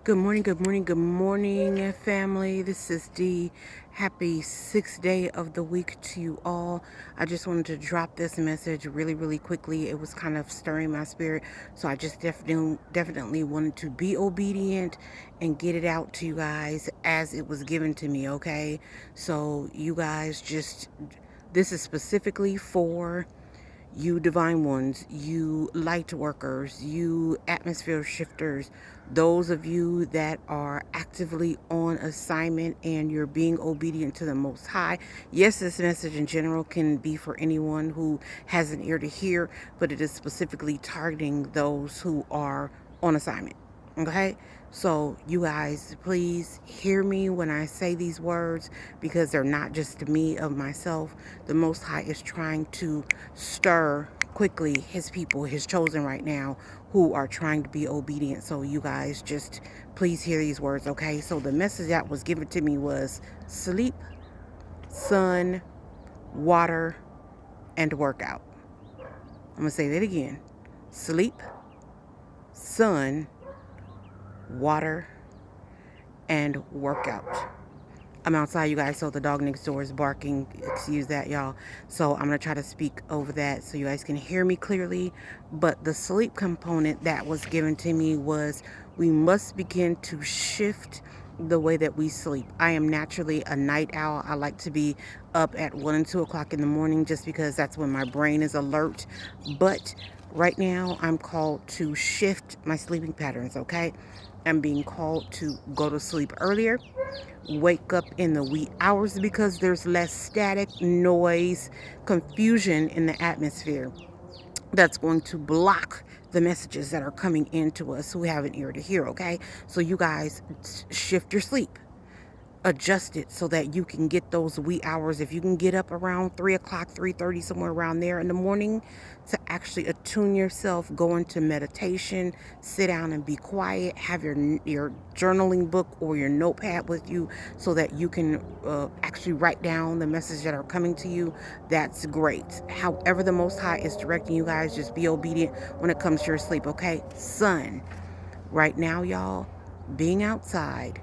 Good morning, good morning, good morning, family. This is Dee. Happy sixth day of the week to you all. I just wanted to drop this message really quickly. It was kind of stirring my spirit, so I just definitely wanted to be obedient and get it out to you guys as it was given to me, okay? So you guys this is specifically for you divine ones, you light workers, you atmosphere shifters, those of you that are actively on assignment and you're being obedient to the Most High. Yes, this message in general can be for anyone who has an ear to hear, but it is specifically targeting those who are on assignment. Okay? So, you guys, please hear me when I say these words because they're not just to me of myself. The Most High is trying to stir quickly his people, his chosen right now, who are trying to be obedient. So, you guys, just please hear these words, okay? So, the message that was given to me was sleep, sun, water, and workout. I'm going to say that again: sleep, sun, water, and workout. I'm outside, you guys, so the dog next door is barking. Excuse that, y'all. So I'm going to try to speak over that so you guys can hear me clearly. But the sleep component that was given to me was we must begin to shift the way that we sleep. I am naturally a night owl. I like to be up at 1 and 2 o'clock in the morning just because that's when my brain is alert. But right now, I'm called to shift my sleeping patterns, okay? I'm being called to go to sleep earlier, wake up in the wee hours because there's less static, noise, confusion in the atmosphere that's going to block the messages that are coming into us who have an ear to hear, okay? So you guys shift your sleep, adjust it so that you can get those wee hours. If you can get up around 3 o'clock, 3:30, somewhere around there in the morning, to actually attune yourself, go into meditation, sit down and be quiet, have your journaling book or your notepad with you so that you can actually write down the messages that are coming to you. That's great. However the Most High is directing you guys, just be obedient when it comes to your sleep, okay? Sun. Right now, y'all, being outside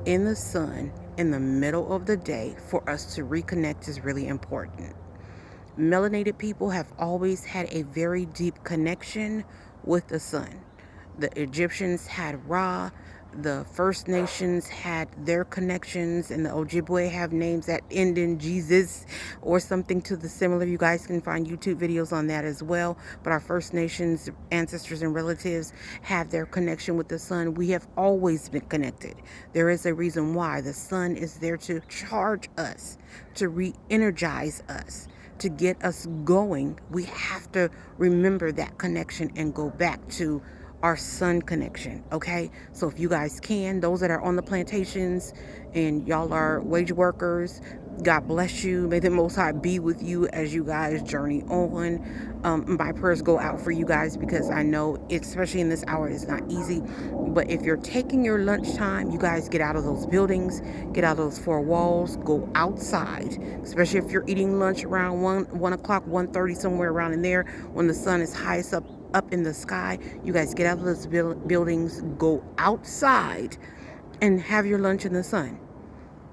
in the sun in the middle of the day for us to reconnect is really important. Melanated people have always had a very deep connection with the sun. The Egyptians had Ra, the First Nations had their connections, and the Ojibwe have names that end in Jesus or something to the similar. You guys can find YouTube videos on that as well. But our First Nations ancestors and relatives have their connection with the sun. We have always been connected. There is a reason why. The sun is there to charge us, to re-energize us, to get us going. We have to remember that connection and go back to our sun connection, okay? So if you guys can, those that are on the plantations and y'all are wage workers, God bless you. May the Most High be with you as you guys journey on. My prayers go out for you guys because I know, especially in this hour, it's not easy. But if you're taking your lunchtime, you guys get out of those buildings, get out of those four walls, go outside. Especially if you're eating lunch around 1 o'clock, 1:30, somewhere around in there, when the sun is highest up in the sky. You guys get out of those buildings, go outside, and have your lunch in the sun.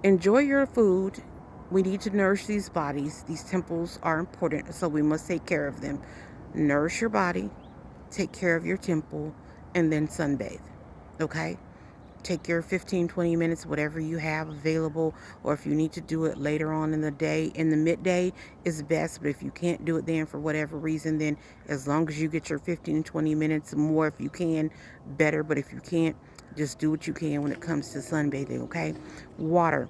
Enjoy your food. We need to nourish these bodies. These temples are important, so we must take care of them. Nourish your body, take care of your temple, and then sunbathe. Okay? Take your 15, 20 minutes, whatever you have available, or if you need to do it later on in the day, in the midday is best. But if you can't do it then for whatever reason, then as long as you get your 15, 20 minutes more, if you can, better. But if you can't, just do what you can when it comes to sunbathing, okay? Water.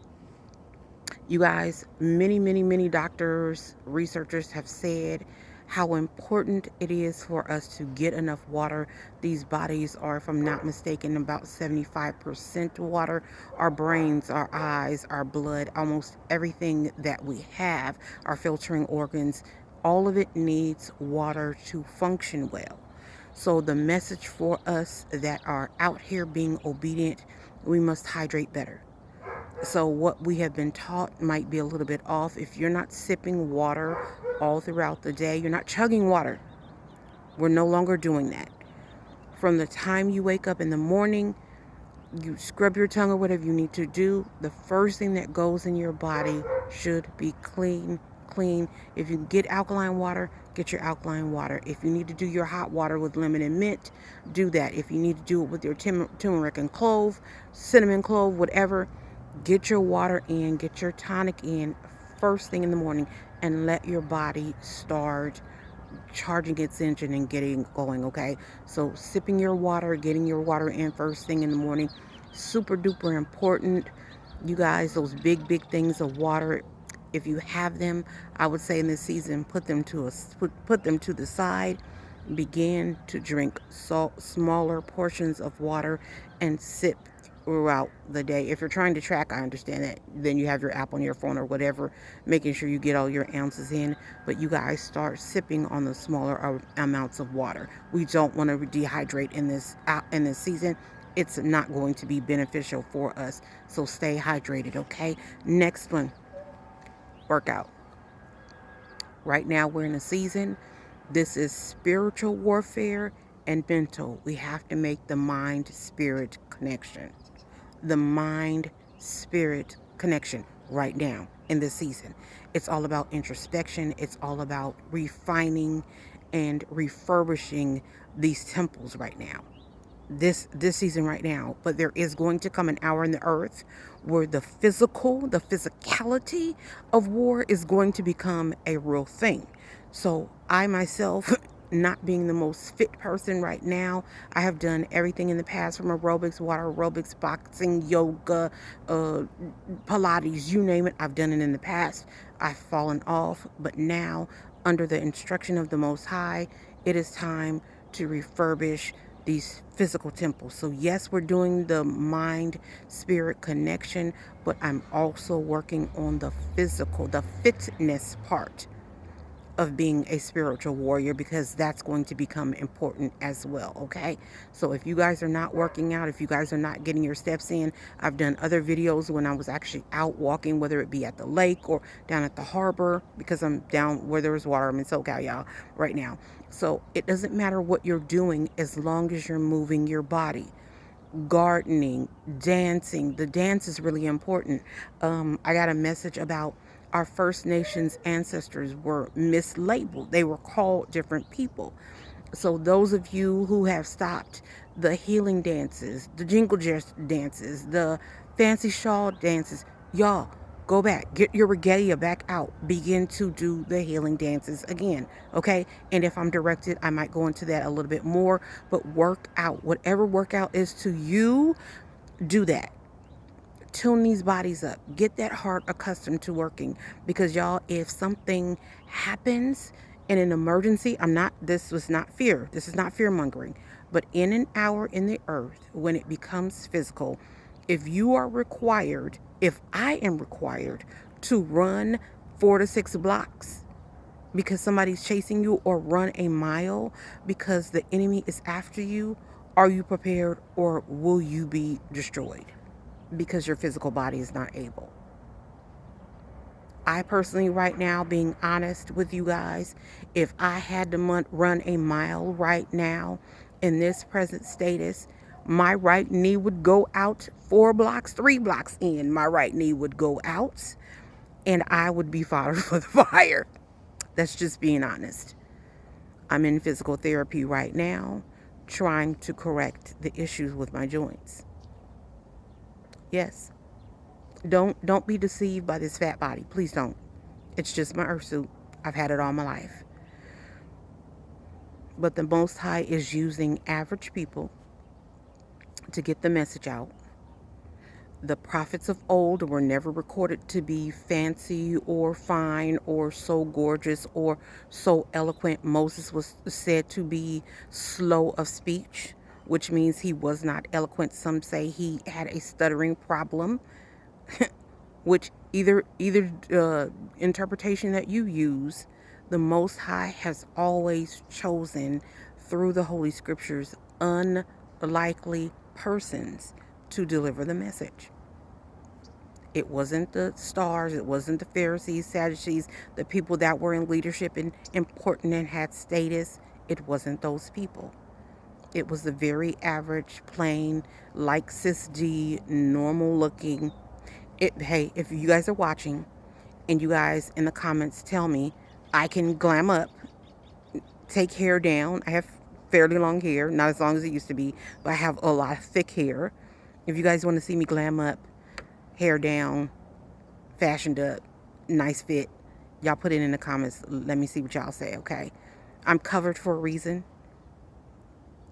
You guys, many doctors, researchers have said how important it is for us to get enough water. These bodies are, if I'm not mistaken, about 75% water. Our brains, our eyes, our blood, almost everything that we have, our filtering organs, all of it needs water to function well. So the message for us that are out here being obedient, we must hydrate better. So what we have been taught might be a little bit off. If you're not sipping water all throughout the day, you're not chugging water. We're no longer doing that. From the time you wake up in the morning, You scrub your tongue or whatever you need to do. The first thing that goes in your body should be clean, clean. If you get alkaline water, get your alkaline water. If you need to do your hot water with lemon and mint, do that. If you need to do it with your turmeric and clove, cinnamon clove, whatever, get your water in, get your tonic in first thing in the morning, and let your body start charging its engine and getting going. Okay, so sipping your water, getting your water in first thing in the morning, super duper important. You guys, those big things of water, if you have them, I would say in this season, put them to the side. Begin to drink smaller portions of water and sip throughout the day. If you're trying to track, I understand that. Then you have your app on your phone or whatever, making sure you get all your ounces in. But you guys start sipping on the smaller amounts of water. We don't want to dehydrate in this season. It's not going to be beneficial for us. So stay hydrated, okay? Next one, workout. Right now we're in a season. This is spiritual warfare and mental. We have to make the mind spirit connection. The mind spirit connection right now in this season. It's all about introspection. It's all about refining and refurbishing these temples right now. This season right now. But there is going to come an hour in the earth where the physicality of war is going to become a real thing. So I myself, not being the most fit person right now, I have done everything in the past, from aerobics, water aerobics, boxing, yoga, Pilates, you name it. I've done it in the past. I've fallen off, but now, under the instruction of the Most High, it is time to refurbish these physical temples. So yes, we're doing the mind spirit connection, but I'm also working on the physical, the fitness part of being a spiritual warrior, because that's going to become important as well. Okay, so if you guys are not working out, if you guys are not getting your steps in, I've done other videos when I was actually out walking, whether it be at the lake or down at the harbor, because I'm down where there's water. I'm in SoCal, y'all, right now. So it doesn't matter what you're doing as long as you're moving your body. Gardening, dancing. The dance is really important. I got a message about our First Nations ancestors were mislabeled. They were called different people. So those of you who have stopped the healing dances, the jingle dances, the fancy shawl dances, y'all, go back, get your regalia back out, begin to do the healing dances again, okay? And if I'm directed, I might go into that a little bit more, but work out. Whatever workout is to you, do that. Tune these bodies up. Get that heart accustomed to working, because y'all, if something happens in an emergency, this was not fear. This is not fear mongering, but in an hour in the earth, when it becomes physical, if you are required, if I am required to run 4 to 6 blocks because somebody's chasing you, or run a mile because the enemy is after you, are you prepared, or will you be destroyed because your physical body is not able? I personally, right now, being honest with you guys, if I had to run a mile right now in this present status, my right knee would go out 4 blocks, 3 blocks in. My right knee would go out, and I would be fodder for the fire. That's just being honest. I'm in physical therapy right now, trying to correct the issues with my joints. Yes. Don't be deceived by this fat body. Please don't. It's just my earth suit. I've had it all my life. But the Most High is using average people to get the message out. The prophets of old were never recorded to be fancy or fine or so gorgeous or so eloquent. Moses was said to be slow of speech, which means he was not eloquent. Some say he had a stuttering problem, which either interpretation that you use, the Most High has always chosen through the Holy Scriptures unlikely persons to deliver the message. It wasn't the stars, it wasn't the Pharisees, Sadducees, the people that were in leadership and important and had status. It wasn't those people. It was a very average, plain, like Sis D, normal looking. Hey, if you guys are watching and you guys in the comments tell me I can glam up, take hair down. I have fairly long hair, not as long as it used to be, but I have a lot of thick hair. If you guys want to see me glam up, hair down, fashioned up, nice fit, y'all put it in the comments. Let me see what y'all say, okay? I'm covered for a reason.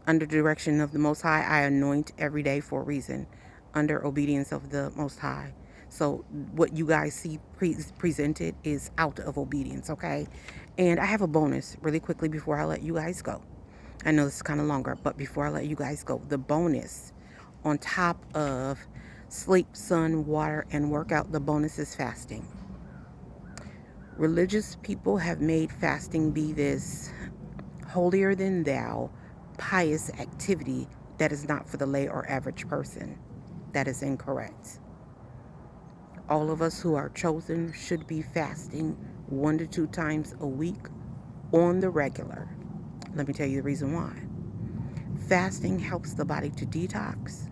Under the direction of the Most High, I anoint every day for a reason. Under obedience of the Most High. So what you guys see presented is out of obedience, okay? And I have a bonus really quickly before I let you guys go. I know this is kind of longer, but before I let you guys go, the bonus on top of sleep, sun, water, and workout, the bonus is fasting. Religious people have made fasting be this holier than thou, pious activity that is not for the lay or average person. That is incorrect. All of us who are chosen should be fasting 1 to 2 times a week on the regular. Let me tell you the reason why. Fasting helps the body to detox.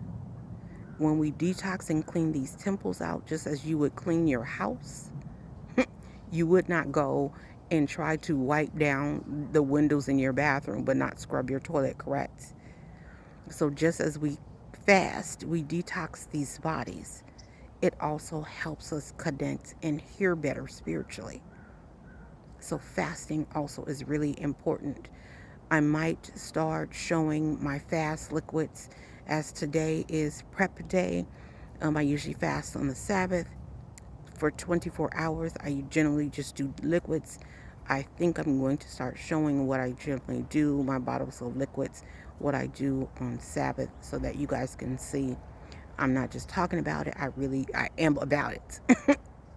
When we detox and clean these temples out, just as you would clean your house, you would not go and try to wipe down the windows in your bathroom but not scrub your toilet, correct? So just as we fast, we detox these bodies, it also helps us connect and hear better spiritually. So fasting also is really important. I might start showing my fast liquids, as today is prep day. I usually fast on the Sabbath for 24 hours. I generally just do liquids. I think I'm going to start showing what I generally do, my bottles of liquids, what I do on Sabbath, so that you guys can see I'm not just talking about it. I am about it.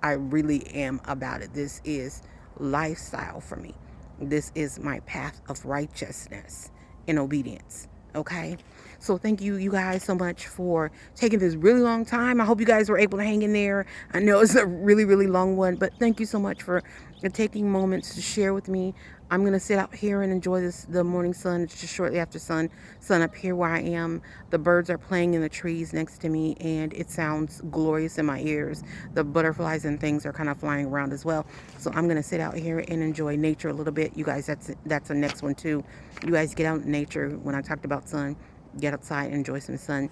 I really am about it. This is lifestyle for me. This is my path of righteousness and obedience. Okay? So thank you guys so much for taking this really long time. I hope you guys were able to hang in there. I know it's a really, really long one, but thank you so much for taking moments to share with me. I'm going to sit out here and enjoy the morning sun. It's just shortly after sun up here where I am. The birds are playing in the trees next to me, and it sounds glorious in my ears. The butterflies and things are kind of flying around as well. So I'm going to sit out here and enjoy nature a little bit. You guys, that's the next one too. You guys get out in nature. When I talked about sun, get outside and enjoy some sun.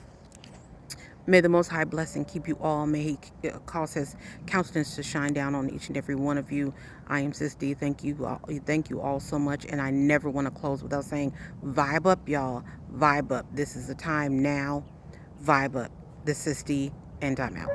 May the Most High bless and keep you all. May He cause His countenance to shine down on each and every one of you. I am Sis D. Thank you all so much. And I never want to close without saying, vibe up, y'all. Vibe up. This is the time now. Vibe up. This is Sis D, and I'm out.